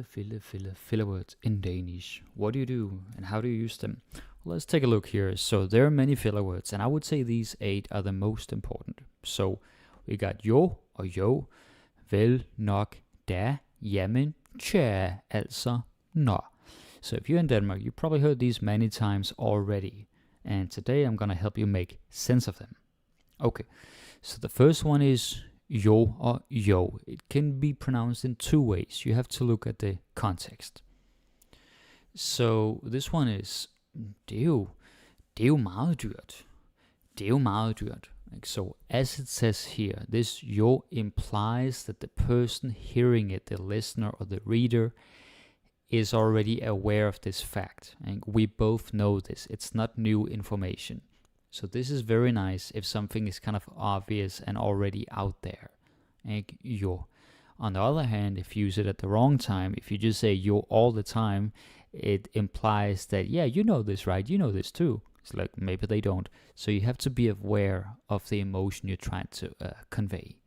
Filler words in Danish. What do you do and how do you use them? Well, let's take a look here. So there are many filler words, and I would say these 8 are the most important. So we got jo or jo, vel, nok, da, jamen, tja, altså, nå. So if you're in Denmark, you probably heard these many times already. And today I'm going to help you make sense of them. Okay, so the first one is jo or yo. It can be pronounced in 2 ways. You have to look at the context. So this one is, det er jo meget dyrt. Det er jo meget dyrt. So as it says here, this jo implies that the person hearing it, the listener or the reader, is already aware of this fact. And we both know this. It's not new information. So this is very nice if something is kind of obvious and already out there. Jo. On the other hand, if you use it at the wrong time, if you just say yo all the time, it implies that, yeah, you know this, right? You know this too. It's like, maybe they don't. So you have to be aware of the emotion you're trying to convey.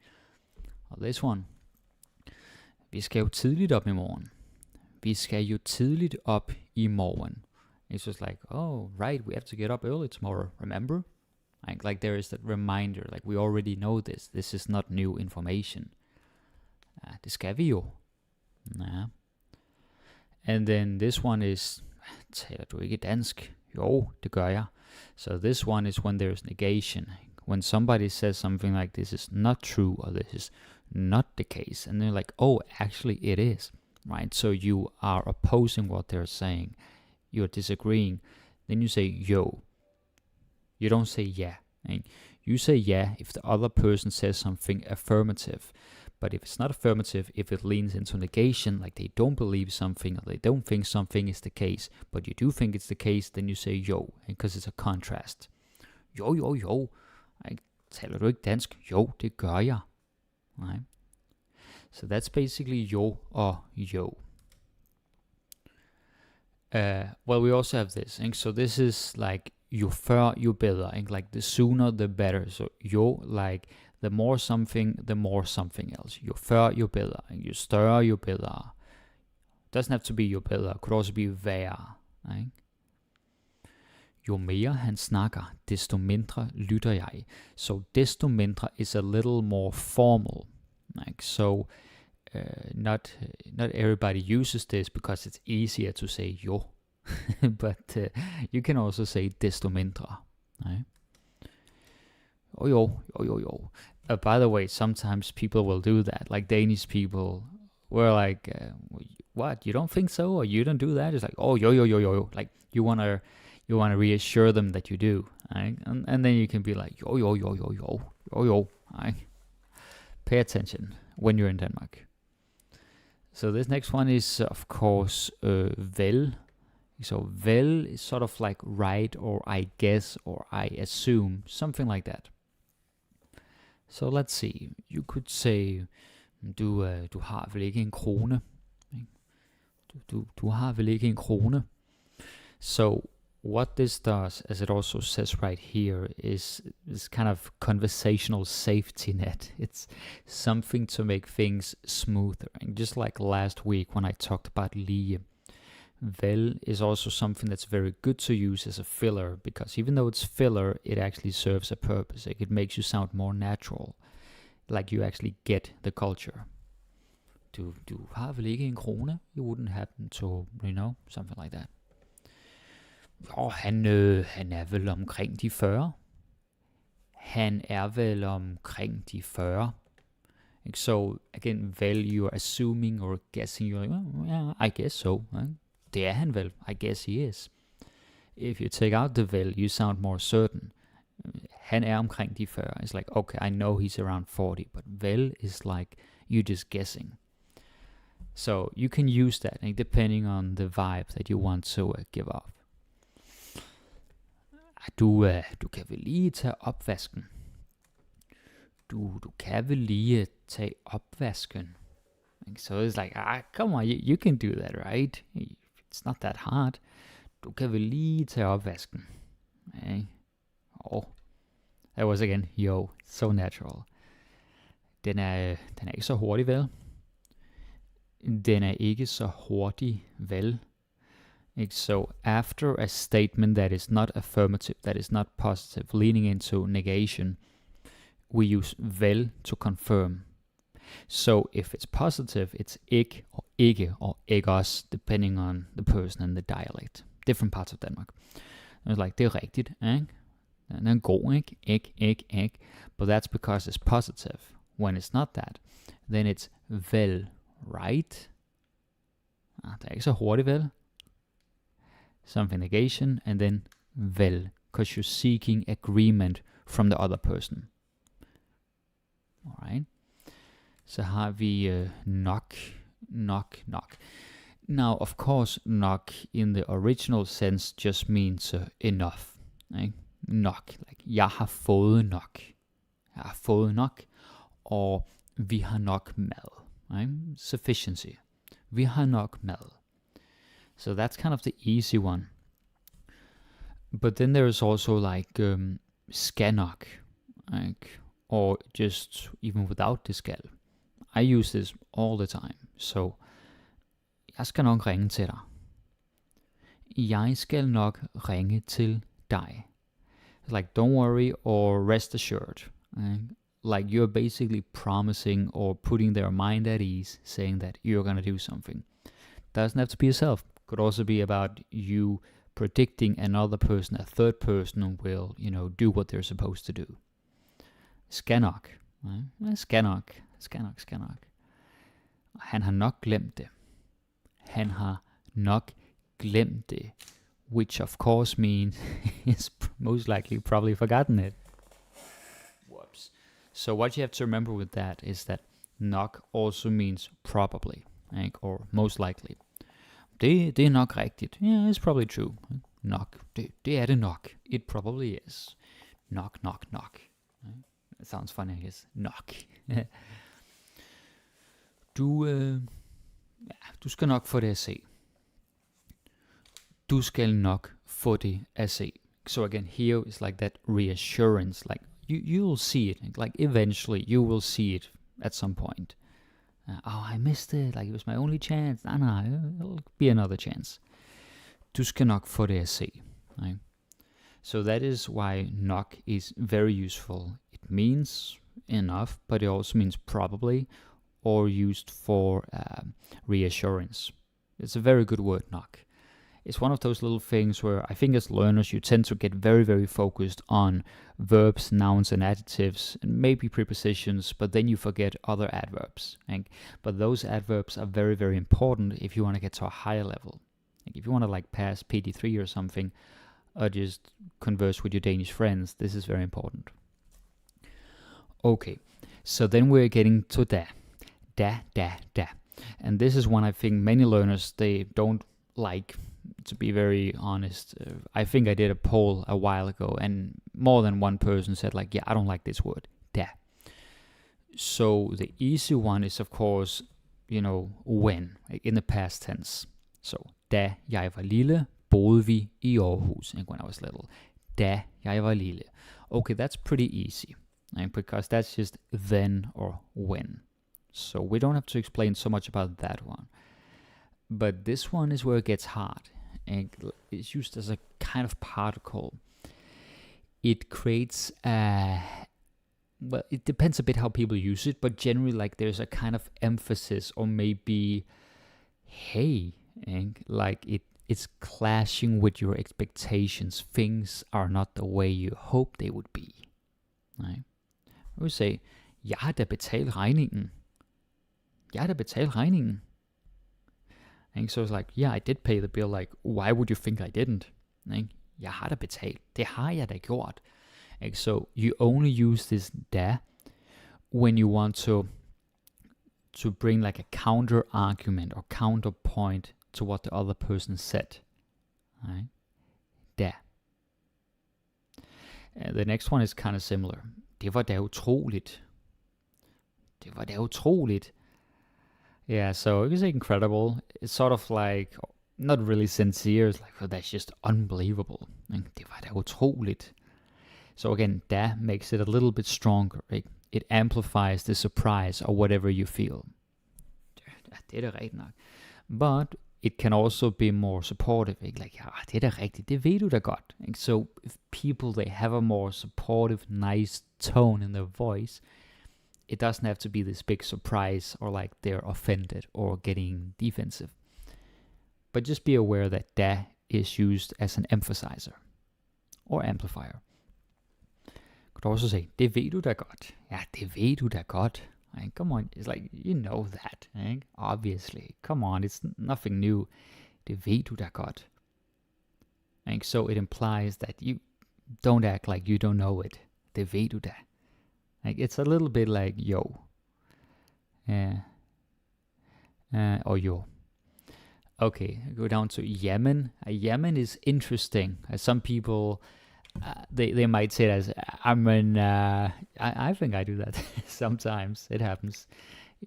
Og this one. Vi skal jo tidligt op i morgen. Vi skal jo tidligt op i morgen. It's just like, oh, right, we have to get up early tomorrow, remember? Like there is that reminder, like we already know this. This is not new information. Det skal vi jo. Ja. And then this one is, taler du ikke dansk? Jo, det gør jeg. So this one is when there's negation. When somebody says something like this is not true or this is not the case. And they're like, oh, actually it is. Right? So you are opposing what they're saying. You're disagreeing. Then you say yo. You don't say yeah. Right? You say yeah if the other person says something affirmative. But if it's not affirmative, if it leans into negation, like they don't believe something or they don't think something is the case, but you do think it's the case, then you say yo, because it's a contrast. Jo. Taler du ikke dansk? Jo, det gør jeg. Right? So that's basically yo or yo. Well, we also have this. So this is like jo før, jo bedre. Like the sooner, the better. So jo, like the more something else. Jo før, jo bedre. Jo større, jo bedre. Doesn't have to be jo bedre. Could also be værre. Right? Jo mere han snakker, desto mindre lytter jeg. So desto mindre is a little more formal. Like so, not everybody uses this because it's easier to say jo, but you can also say desto mindre. Right? Oh yo. By the way, sometimes people will do that. Like Danish people were like, "What? You don't think so, or you don't do that?" It's like, "Oh yo." Like you wanna reassure them that you do, right? And then you can be like, yo. Right? Pay attention when you're in Denmark. So this next one is, of course, vel. So vel is sort of like right or I guess or I assume, something like that. So let's see. You could say, du har vel ikke en krone. Du har vel ikke en krone. So what this does, as it also says right here, is kind of conversational safety net. It's something to make things smoother. And just like last week when I talked about lige, vel is also something that's very good to use as a filler, because even though it's filler, it actually serves a purpose. Like it makes you sound more natural, like you actually get the culture. Du har vel ikke en krone? You wouldn't happen to, something like that. Han er vel omkring de 40. Han er vel omkring de 40. So again, vel, you're assuming or guessing. You're like, well, yeah, I guess so. Det er han vel. I guess he is. If you take out the vel, you sound more certain. Han er omkring de 40. It's like, okay, I know he's around 40. But vel is like, you're just guessing. So you can use that, depending on the vibe that you want to give off. Du kan vel lige tage opvasken. Du kan vel lige tage opvasken. So it's like, come on, you can do that, right? It's not that hard. Du kan vel lige tage opvasken. That was again, yo, so natural. Den er ikke så hurtig, vel? Den er ikke så hurtig, vel? Ikke? So after a statement that is not affirmative, that is not positive, leaning into negation, we use vel to confirm. So if it's positive, it's ikke or ikke også, depending on the person and the dialect. Different parts of Denmark. It's like, det er rigtigt, ikke? Den er god, ikke? Ikke. But that's because it's positive. When it's not that, then it's vel, right? Det er ikke så hurtigt, vel? Something negation, and then vel, because you're seeking agreement from the other person. Alright. Så har vi nok. Now, of course, nok in the original sense just means enough. Ikke? Nok, like, jeg har fået nok. Og vi har nok mad. Right? Sufficiency. Vi har nok mad. So that's kind of the easy one. But then there is also like skal nok. Like, or just even without the skal. I use this all the time. So, jeg skal nok ringe til dig. Jeg skal nok ringe til dig. It's like, don't worry or rest assured. Like you're basically promising or putting their mind at ease, saying that you're going to do something. Doesn't have to be yourself. Could also be about you predicting another person, a third person will, do what they're supposed to do. Skal nok. Skal nok. Han har nok glemt det. Han har nok glemt det. Which of course means he's most likely probably forgotten it. Whoops. So what you have to remember with that is that nok also means probably, or most likely. Det er nok rigtigt. Yeah, it's probably true. Nok. Det er det nok. It probably is. Nok. It sounds funny, I guess. Nok. Du skal nok få det at se. Du skal nok få det at se. So again, here is like that reassurance. Like you will see it. Like eventually you will see it at some point. I missed it. Like it was my only chance. No, it'll be another chance. Du skal nok få det at se. Right? So that is why nok is very useful. It means enough, but it also means probably, or used for reassurance. It's a very good word, nok. It's one of those little things where I think as learners you tend to get very, very focused on verbs, nouns, and adjectives, and maybe prepositions, but then you forget other adverbs. But those adverbs are very, very important if you want to get to a higher level. Like if you want to like pass PD3 or something, or just converse with your Danish friends, this is very important. Okay, so then we're getting to da. And this is one I think many learners, they don't like. To be very honest, I think I did a poll a while ago and more than one person said like, yeah, I don't like this word, da. So the easy one is of course, when, like in the past tense. So, da jeg var lille, boede vi i Aarhus, when I was little. Da jeg var lille. Okay, that's pretty easy, because that's just then or when. So we don't have to explain so much about that one. But this one is where it gets hard. And it's used as a kind of particle. It creates well, it depends a bit how people use it, but generally like there's a kind of emphasis or maybe hey, and like it's clashing with your expectations. Things are not the way you hope they would be. Right? I would say, jeg har da betalt regningen. And so it's like, yeah, I did pay the bill. Like, why would you think I didn't? Jeg har da betalt. Det har jeg da gjort. So you only use this da when you want to bring like a counter argument or counterpoint to what the other person said. Right? Da. The next one is kind of similar. Det var da utroligt. Yeah, so you can say incredible. It's sort of like, not really sincere. It's like, oh, that's just unbelievable. Det var da utroligt. So again, da makes it a little bit stronger. Right? It amplifies the surprise or whatever you feel. Ja, det er da rigtigt nok. But it can also be more supportive. Ikke? Like, ja, det er da rigtigt, det ved du da godt. Ikke? So if people, they have a more supportive, nice tone in their voice, it doesn't have to be this big surprise or like they're offended or getting defensive. But just be aware that da is used as an emphasizer or amplifier. Could also say, det ved du da godt. Ja, det ved du da godt. Right? Come on, it's like, you know that. Right? Obviously, come on, it's nothing new. Det ved du da godt. Right? So it implies that you don't act like you don't know it. Det ved du da. Like, it's a little bit like yo. Or yo. Okay, go down to jamen. Jamen is interesting. Some people, they might say it as amen. I think I do that sometimes. It happens.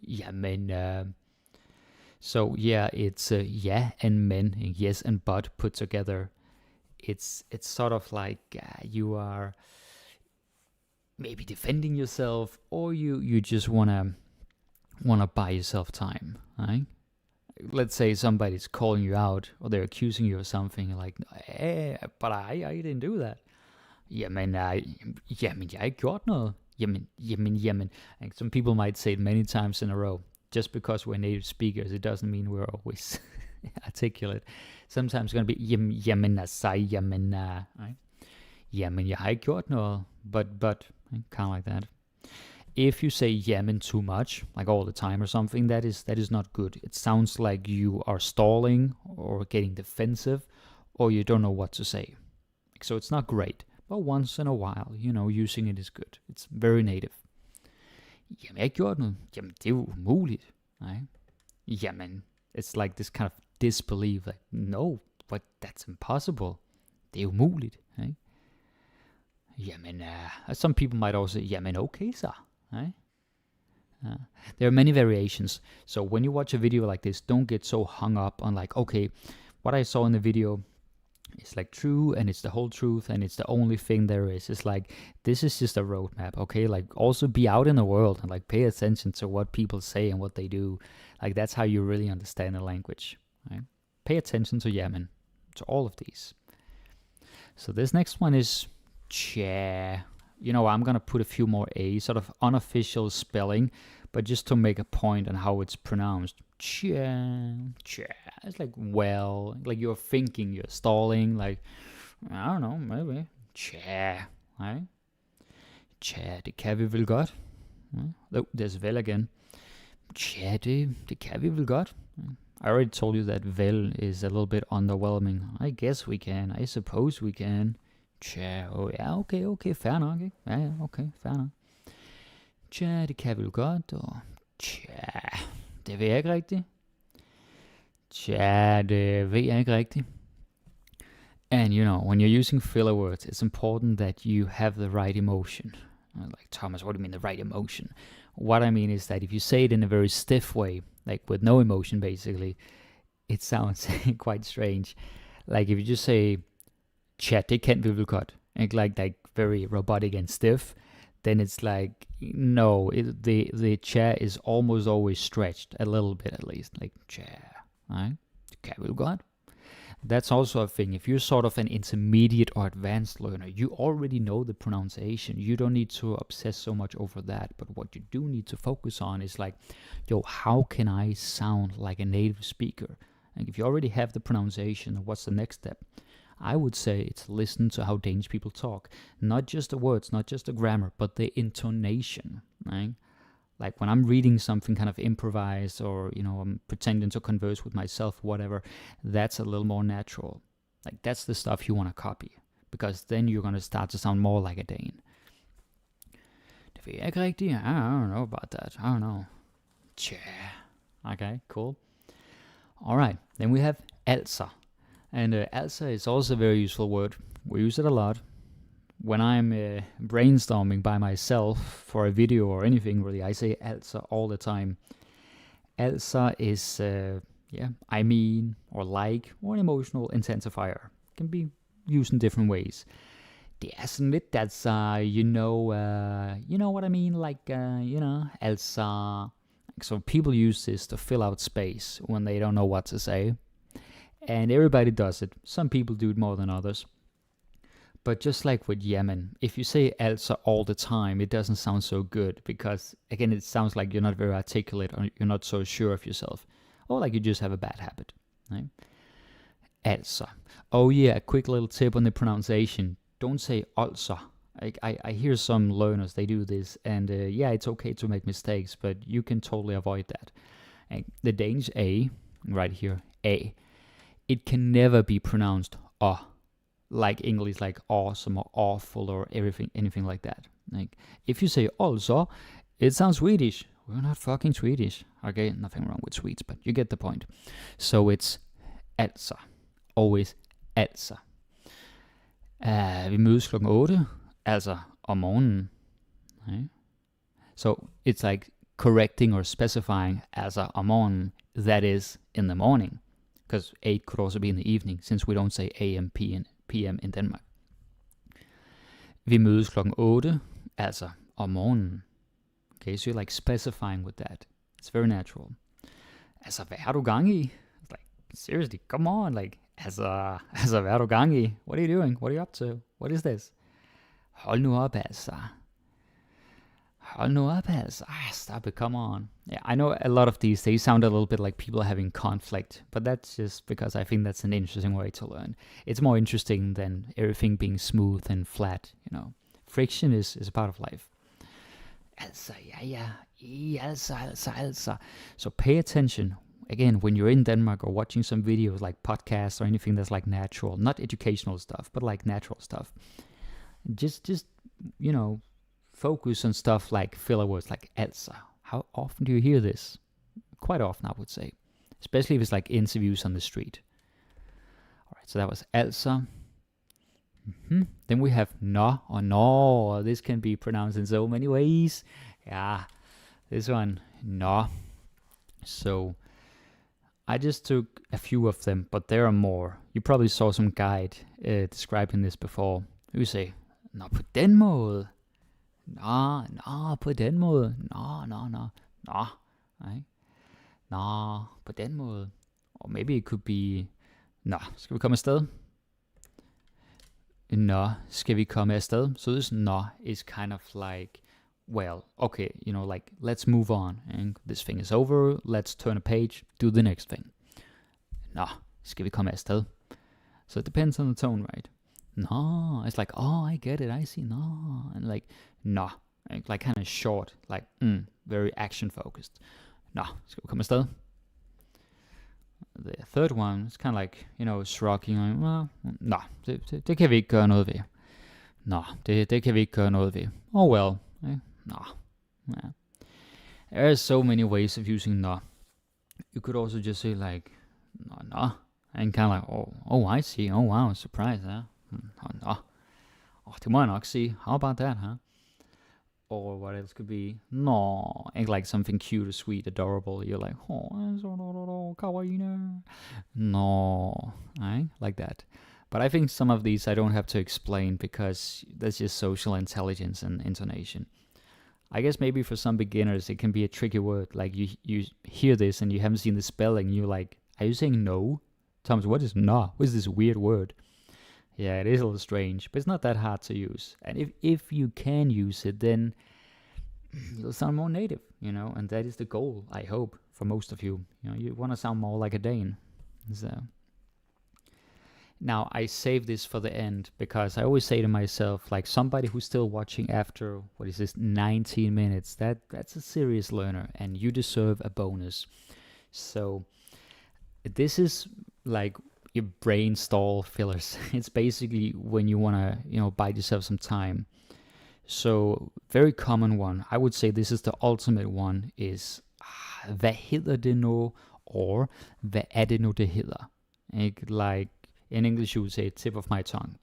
Jamen. So yeah, it's yeah and men, yes and but put together. It's sort of like you are maybe defending yourself, or you just wanna buy yourself time, right? Let's say somebody's calling you out, or they're accusing you of something, like, hey, but I didn't do that. Jamen, jeg har ikke gjort noget. Jamen. And some people might say it many times in a row. Just because we're native speakers, it doesn't mean we're always articulate. Sometimes it's going to be, jamen, right? Jamen, jeg har ikke gjort noget. But, kind of like that. If you say jamen too much, like all the time or something, that is not good. It sounds like you are stalling or getting defensive, or you don't know what to say. So it's not great. But once in a while, using it is good. It's very native. Jamen, jeg har ikke gjort noget. Jamen, det er jo umuligt. Right? Jamen, it's like this kind of disbelief. Like, no, but that's impossible. Det er umuligt. Right? Jamen, some people might also say, jamen, okay, så. Right? There are many variations. So when you watch a video like this, don't get so hung up on like, okay, what I saw in the video is like true, and it's the whole truth, and it's the only thing there is. It's like, this is just a roadmap, okay? Like, also be out in the world and like pay attention to what people say and what they do. Like, that's how you really understand the language, right? Pay attention to jamen, to all of these. So this next one is cha. I'm going to put a few more A's, sort of unofficial spelling, but just to make a point on how it's pronounced. Cha. It's like, well, like you're thinking, you're stalling, like, I don't know, maybe. Cha, right? Cha, det kan vi vel godt. Oh, there's vel again. Cha, det kan vi vel godt. I already told you that vel is a little bit underwhelming. I guess we can. I suppose we can. Tja, ja, okay, fair nok, ikke? Ja, okay, fair nok. Tja, det kan vel godt, og tja, det ved jeg ikke rigtigt. Tja, det ved jeg ikke rigtigt. And when you're using filler words, it's important that you have the right emotion. Like, Thomas, what do you mean the right emotion? What I mean is that if you say it in a very stiff way, like with no emotion basically, it sounds quite strange. Like if you just say, chat, det kan vi vel godt, like very robotic and stiff, then it's like, no, the cha is almost always stretched a little bit at least, like cha, right? Det kan vi vel godt. That's also a thing. If you're sort of an intermediate or advanced learner, you already know the pronunciation. You don't need to obsess so much over that. But what you do need to focus on is like, how can I sound like a native speaker? And if you already have the pronunciation, what's the next step? I would say it's listen to how Danish people talk. Not just the words, not just the grammar, but the intonation, right? Like when I'm reading something kind of improvised, or, I'm pretending to converse with myself, whatever, that's a little more natural. Like that's the stuff you want to copy, because then you're going to start to sound more like a Dane. Det ved jeg ikke rigtigt. I don't know about that. I don't know. Okay, cool. All right, then we have altså. And altså is also a very useful word. We use it a lot. When I'm brainstorming by myself for a video or anything, really, I say altså all the time. Altså is, I mean, or like, or an emotional intensifier. It can be used in different ways. Det er sådan lidt, that's, you know what I mean? Like, altså, So people use this to fill out space when they don't know what to say. And everybody does it. Some people do it more than others. But just like with jamen, if you say altså all the time, it doesn't sound so good because, again, it sounds like you're not very articulate or you're not so sure of yourself. Or like you just have a bad habit. Right? Altså. Oh yeah, a quick little tip on the pronunciation. Don't say altså. I hear some learners, they do this, and yeah, it's okay to make mistakes, but you can totally avoid that. And the Danish A, right here, A, it can never be pronounced like English, like awesome or awful or anything like that. Like if you say also, it sounds Swedish. We're not fucking Swedish. Okay, nothing wrong with Swedes, but you get the point. So it's altså. Always altså. Vi mødes klokken 8, altså om morgenen. Okay. So it's like correcting or specifying altså om morgenen, that is in the morning. Because 8 could also be in the evening, since we don't say AM, PM in Denmark. Vi mødes klokken 8, altså om morgenen. Okay, so you're like specifying with that. It's very natural. Altså, hvad har du gang i? It's like, seriously, come on, like, altså, hvad har du gang i? What are you doing? What are you up to? What is this? Hold nu op, altså. Hold nu op, altså. Stop it, come on. Yeah, I know a lot of these, they sound a little bit like people are having conflict, but that's just because I think that's an interesting way to learn. It's more interesting than everything being smooth and flat, you know. Friction is a part of life. Altså, ja, altså. So pay attention. Again, when you're in Denmark or watching some videos like podcasts or anything that's like natural, not educational stuff, but like natural stuff. Just you know, focus on stuff like filler words like altså. How often do you hear this? Quite often, I would say. Especially if it's like interviews on the street. Alright, so that was altså. Then we have nå or no. This can be pronounced in so many ways. Yeah, this one, nå. So I just took a few of them, but there are more. You probably saw some guide describing this before. We say, nå på den måde. Nå på den måde. Nå. Right? Nå på den måde. Or maybe it could be, nå, skal vi komme afsted? Nå, skal vi komme afsted? So this nå is kind of like, well, okay, you know, like, let's move on. And this thing is over. Let's turn a page, do the next thing. Nå, skal vi komme afsted? So it depends on the tone, right? No, it's like, oh, I get it, I see, no. And like, no, like kind of short, like, very action focused. Nå, skal vi komme afsted? The third one is kind of like, you know, shrugging. Like, well, no, det kan vi ikke gøre noget ved. No, det kan vi ikke gøre noget ved. Oh well, no. Yeah. There are so many ways of using no. You could also just say like, no, and kind of like, oh, I see. Oh wow, surprise, huh? No. Oh, det må jeg nok sige. How about that, huh? Or what else could be? No, and like something cute or sweet, adorable. You're like, oh, kawaii. No, right? Like that. But I think some of these I don't have to explain because that's just social intelligence and intonation. I guess maybe for some beginners it can be a tricky word. Like you hear this and you haven't seen the spelling. You're like, are you saying no? Thomas, what is no? What is this weird word? Yeah, it is a little strange, but it's not that hard to use. And if you can use it, then you'll sound more native, you know, and that is the goal, I hope, for most of you. You know, you want to sound more like a Dane. So now I save this for the end because I always say to myself, like, somebody who's still watching after, 19 minutes, that's a serious learner, and you deserve a bonus. So this is like your brain stall fillers. It's basically when you want to, you know, buy yourself some time. So very common one, I would say this is the ultimate one, is hvad hedder det nu, or hvad er det nu det hedder? Like in English you would say tip of my tongue.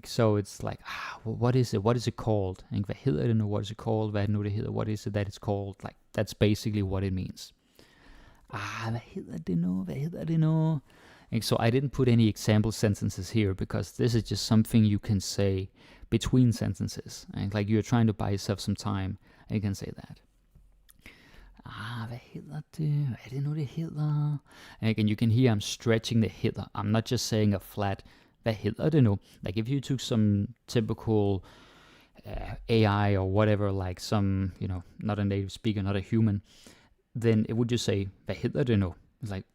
So it's like, what is it? What is it called? Hvad hedder det nu? What is it called? Hvad er det nu det hedder? What is it that it's called? Like that's basically what it means. Hvad hedder det nu? Hvad hedder det nu? And so I didn't put any example sentences here because this is just something you can say between sentences. And like you're trying to buy yourself some time, and you can say that. hvad hedder det? Hvad er det nu, det hedder? And again, you can hear I'm stretching the hedder. I'm not just saying a flat, hvad hedder det nu? Like if you took some typical AI or whatever, like some, not a native speaker, not a human, then it would just say, hvad hedder det nu? It's like,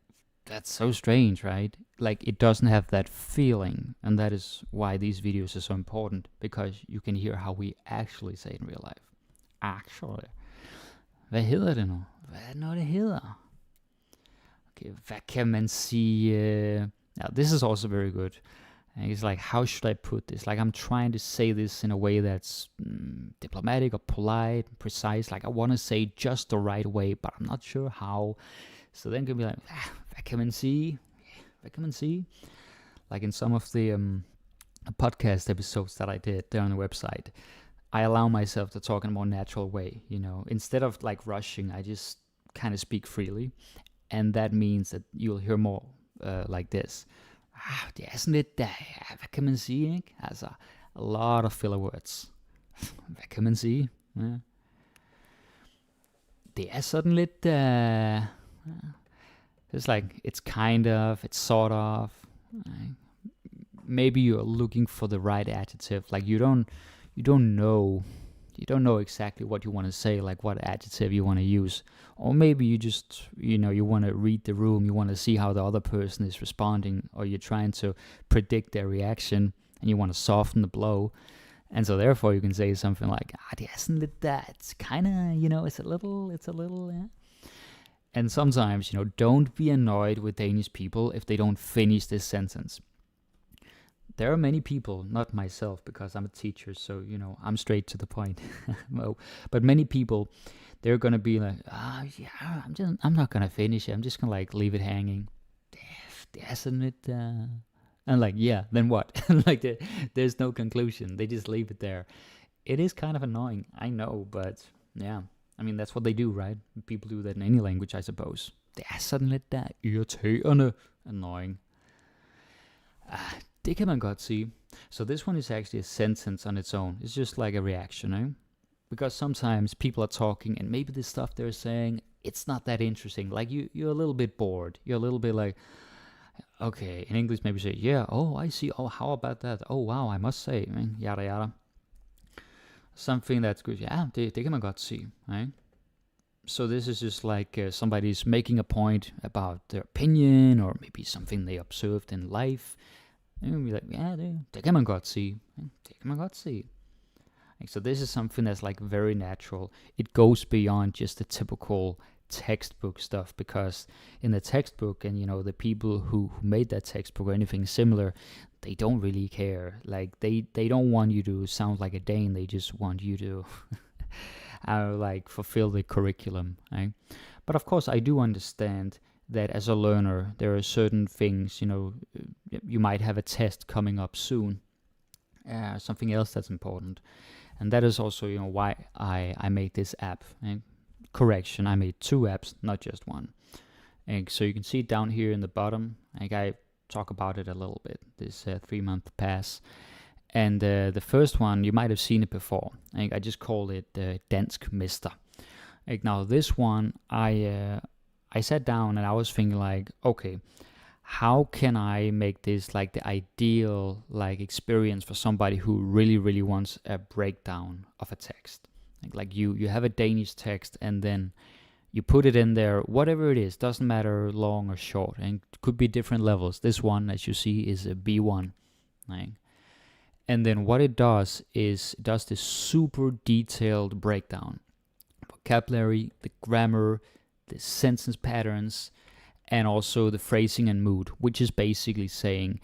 that's so strange, right? Like it doesn't have that feeling, and that is why these videos are so important, because you can hear how we actually say in real life. Actually. Hvad hedder det nu? Hvad er det nu, det hedder? Okay, hvad kan man sige? Now, this is also very good. It's like, how should I put this? Like, I'm trying to say this in a way that's diplomatic or polite, precise. Like, I want to say just the right way, but I'm not sure how. So then can be like, hvad kan man sige? Hvad kan man sige? Like in some of the podcast episodes that I did there on the website, I allow myself to talk in a more natural way, Instead of like rushing, I just kind of speak freely. And that means that you'll hear more like this. Det er sådan lidt, hvad kan man sige, ikke? Altså, a lot of filler words. Hvad kan man sige? Ja. Det er sådan lidt, it's like, it's kind of, it's sort of. Maybe you're looking for the right adjective. Like you don't know exactly what you want to say, like what adjective you want to use. Or maybe you just, you want to read the room, you want to see how the other person is responding, or you're trying to predict their reaction, and you want to soften the blow. And so therefore you can say something like, det er sådan lidt der, it's kind of, it's a little, yeah. And sometimes, don't be annoyed with Danish people if they don't finish this sentence. There are many people, not myself, because I'm a teacher, so, I'm straight to the point. But many people, they're going to be like, I'm not going to finish it. I'm just going to, like, leave it hanging. Isn't it? And, like, yeah, then what? Like, there's no conclusion. They just leave it there. It is kind of annoying, I know, but, yeah. I mean, that's what they do, right? People do that in any language, I suppose. Det er sådan lidt der irriterende, annoying. Det kan man godt sige. So this one is actually a sentence on its own. It's just like a reaction, eh? Because sometimes people are talking and maybe the stuff they're saying, it's not that interesting. Like you're a little bit bored. You're a little bit like, okay, in English maybe say, yeah, oh, I see. Oh, how about that? Oh, wow, I must say, yada, yada. Something that's good. Yeah, det kan man godt sige, right? So this is just like somebody's making a point about their opinion or maybe something they observed in life. And you'll be like, yeah, det kan man godt sige. Det kan man godt sige. So this is something that's like very natural. It goes beyond just the typical textbook stuff, because in the textbook and the people who made that textbook or anything similar, they don't really care. Like they don't want you to sound like a Dane. They just want you to like fulfill the curriculum, right? But of course I do understand that as a learner there are certain things, you might have a test coming up soon, something else that's important, and that is also why I made this app. Correction, I made 2 apps, not just one. And so you can see it down here in the bottom. I talk about it a little bit, this 3-month pass. And the first one, you might have seen it before. I just call it Dansk Mester. Now this one, I sat down and I was thinking like, okay, how can I make this like the ideal like experience for somebody who really, really wants a breakdown of a text? Like you have a Danish text and then you put it in there, whatever it is, doesn't matter long or short, and it could be different levels. This one, as you see, is a B1. Right? And then what it does is it does this super detailed breakdown. Vocabulary, the grammar, the sentence patterns, and also the phrasing and mood, which is basically saying,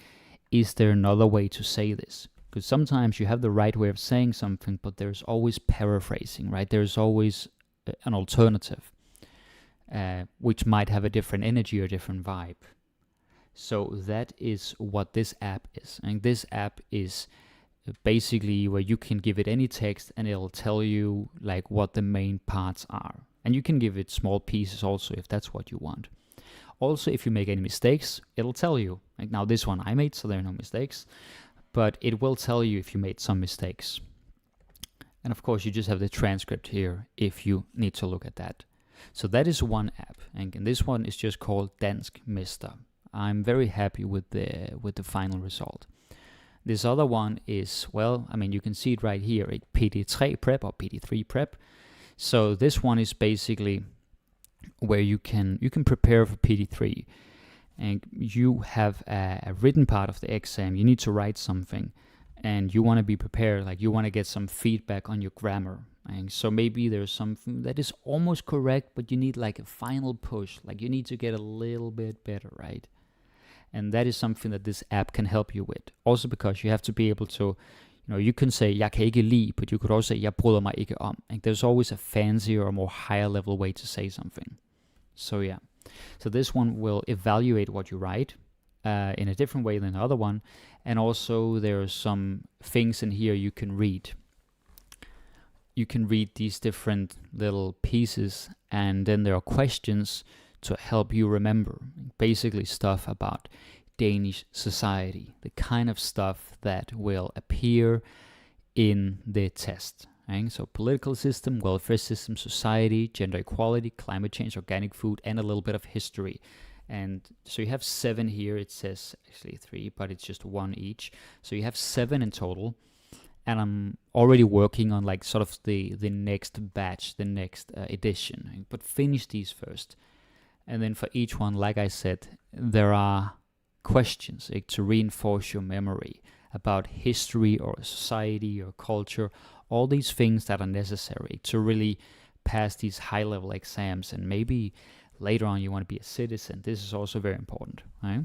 is there another way to say this? Because sometimes you have the right way of saying something, but there's always paraphrasing, right? There's always an alternative, which might have a different energy or different vibe. So that is what this app is. And this app is basically where you can give it any text and it'll tell you like what the main parts are. And you can give it small pieces also if that's what you want. Also, if you make any mistakes, it'll tell you. Like now this one I made, so there are no mistakes. But it will tell you if you made some mistakes. And of course, you just have the transcript here if you need to look at that. So that is one app, and this one is just called Dansk Mester. I'm very happy with the final result. This other one is, well, I mean, you can see it right here, a PD3 prep or PD3 prep. So this one is basically where you can prepare for PD3, and you have a written part of the exam. You need to write something, and you want to be prepared, like you want to get some feedback on your grammar. And so maybe there's something that is almost correct, but you need like a final push, like you need to get a little bit better, right? And that is something that this app can help you with. Also because you have to be able to, you can say, jeg kan ikke lide, but you could also say, jeg bryder mig ikke om. And there's always a fancier or more higher level way to say something. So yeah. So this one will evaluate what you write in a different way than the other one. And also there are some things in here you can read. You can read these different little pieces, and then there are questions to help you remember. Basically stuff about Danish society, the kind of stuff that will appear in the test. Right? So political system, welfare system, society, gender equality, climate change, organic food, and a little bit of history. And so you have 7 here. It says actually 3, but it's just 1 each. So you have 7 in total. And I'm already working on like sort of the next batch, the next edition. But finish these first. And then for each one, like I said, there are questions to reinforce your memory about history or society or culture, all these things that are necessary to really pass these high-level exams. And maybe later on you want to be a citizen. This is also very important, right?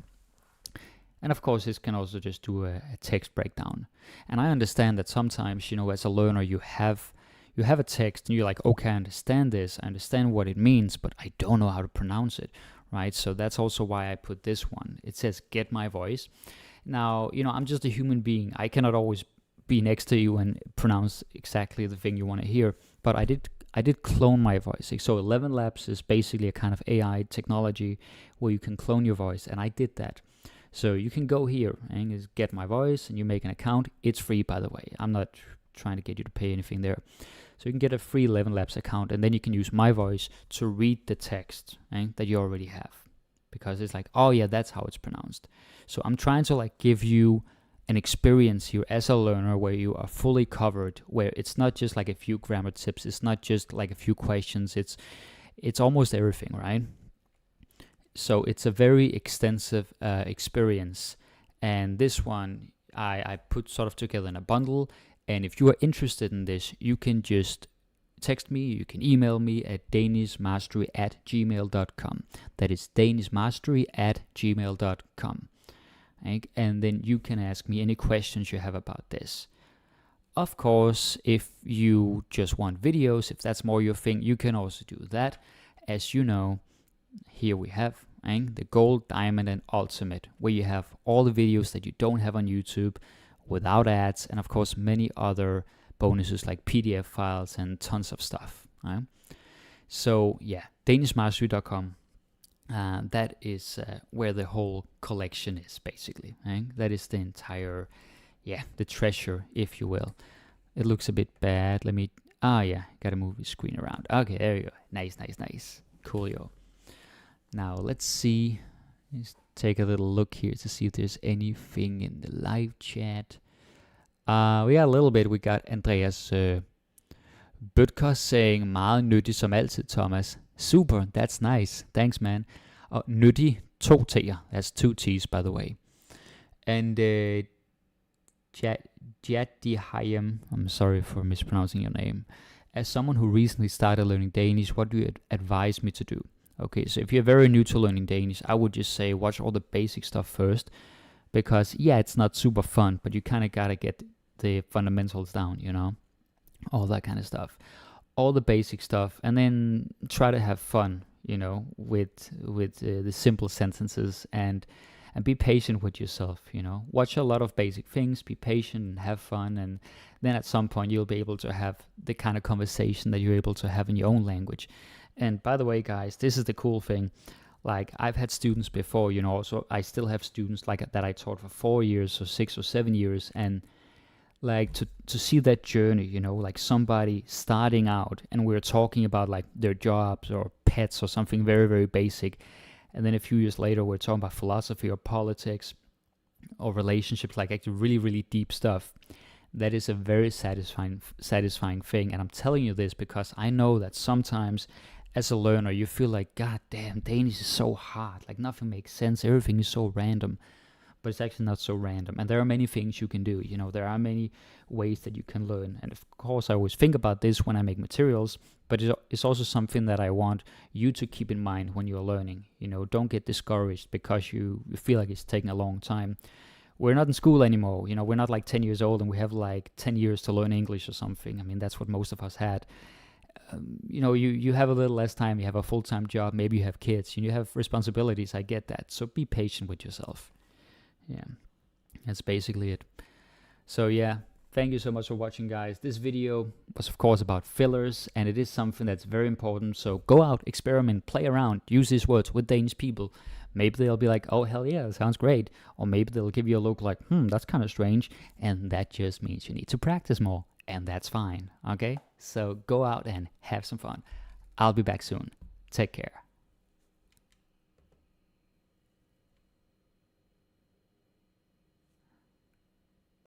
And of course, this can also just do a text breakdown. And I understand that sometimes, as a learner, you have a text and you're like, okay, I understand this, I understand what it means, but I don't know how to pronounce it, right? So that's also why I put this one. It says, get my voice. Now, I'm just a human being. I cannot always be next to you and pronounce exactly the thing you want to hear, but I did clone my voice. So 11 Labs is basically a kind of AI technology where you can clone your voice, and I did that. So you can go here and just get my voice, and you make an account. It's free, by the way. I'm not trying to get you to pay anything there. So you can get a free 11 Labs account, and then you can use my voice to read the text that you already have. Because it's like, oh yeah, that's how it's pronounced. So I'm trying to like give you an experience here as a learner where you are fully covered, where it's not just like a few grammar tips, it's not just like a few questions, it's almost everything, right? So it's a very extensive experience, and this one I put sort of together in a bundle. And if you are interested in this, you can just text me, you can email me at danishmastery@gmail.com. That is danishmastery@gmail.com. And then you can ask me any questions you have about this. Of course, if you just want videos, if that's more your thing, you can also do that. As you know, here we have the Gold, Diamond, and Ultimate, where you have all the videos that you don't have on YouTube, without ads, and of course many other bonuses like PDF files and tons of stuff. Right? So yeah, danishmastery.com. That is where the whole collection is, basically. Right? That is the entire, the treasure, if you will. It looks a bit bad. Let me, gotta move the screen around. Okay, there you go. Nice. Coolio. Now let's see. Let's take a little look here to see if there's anything in the live chat. We got a little bit. We got Andreas Bødker saying, meget nyttig som altid, Thomas. Super, that's nice. Thanks, man. Og nyttig, 2 T'er. That's 2 T's, by the way. And Jaddi Hayem, I'm sorry for mispronouncing your name. As someone who recently started learning Danish, what do you advise me to do? Okay, so if you're very new to learning Danish, I would just say watch all the basic stuff first. Because, it's not super fun, but you kind of got to get the fundamentals down, all that kind of stuff. All the basic stuff, and then try to have fun, with the simple sentences, and be patient with yourself, Watch a lot of basic things, be patient and have fun, and then at some point you'll be able to have the kind of conversation that you're able to have in your own language. And by the way, guys, this is the cool thing. Like, I've had students before, so I still have students like that I taught for 4 years or 6 or 7 years, and like to see that journey, you know, like somebody starting out and we're talking about like their jobs or pets or something very, very basic. And then a few years later, we're talking about philosophy or politics or relationships, like actually really, really deep stuff. That is a very satisfying thing. And I'm telling you this because I know that sometimes as a learner, you feel like, God damn, Danish is so hard. Like nothing makes sense. Everything is so random. But it's actually not so random. And there are many things you can do. You know, there are many ways that you can learn. And of course, I always think about this when I make materials, but it's also something that I want you to keep in mind when you're learning. You know, don't get discouraged because you feel like it's taking a long time. We're not in school anymore. You know, we're not like 10 years old and we have like 10 years to learn English or something. I mean, that's what most of us had. You know, you have a little less time. You have a full-time job. Maybe you have kids. You have responsibilities. I get that. So be patient with yourself. Yeah, that's basically it. So yeah, thank you so much for watching, guys. This video was of course about fillers, and it is something that's very important. So go out, experiment, play around, use these words with Danish people. Maybe they'll be like, oh hell yeah, that sounds great. Or maybe they'll give you a look like, that's kind of strange. And that just means you need to practice more, and that's fine. Okay, so go out and have some fun. I'll be back soon. Take care.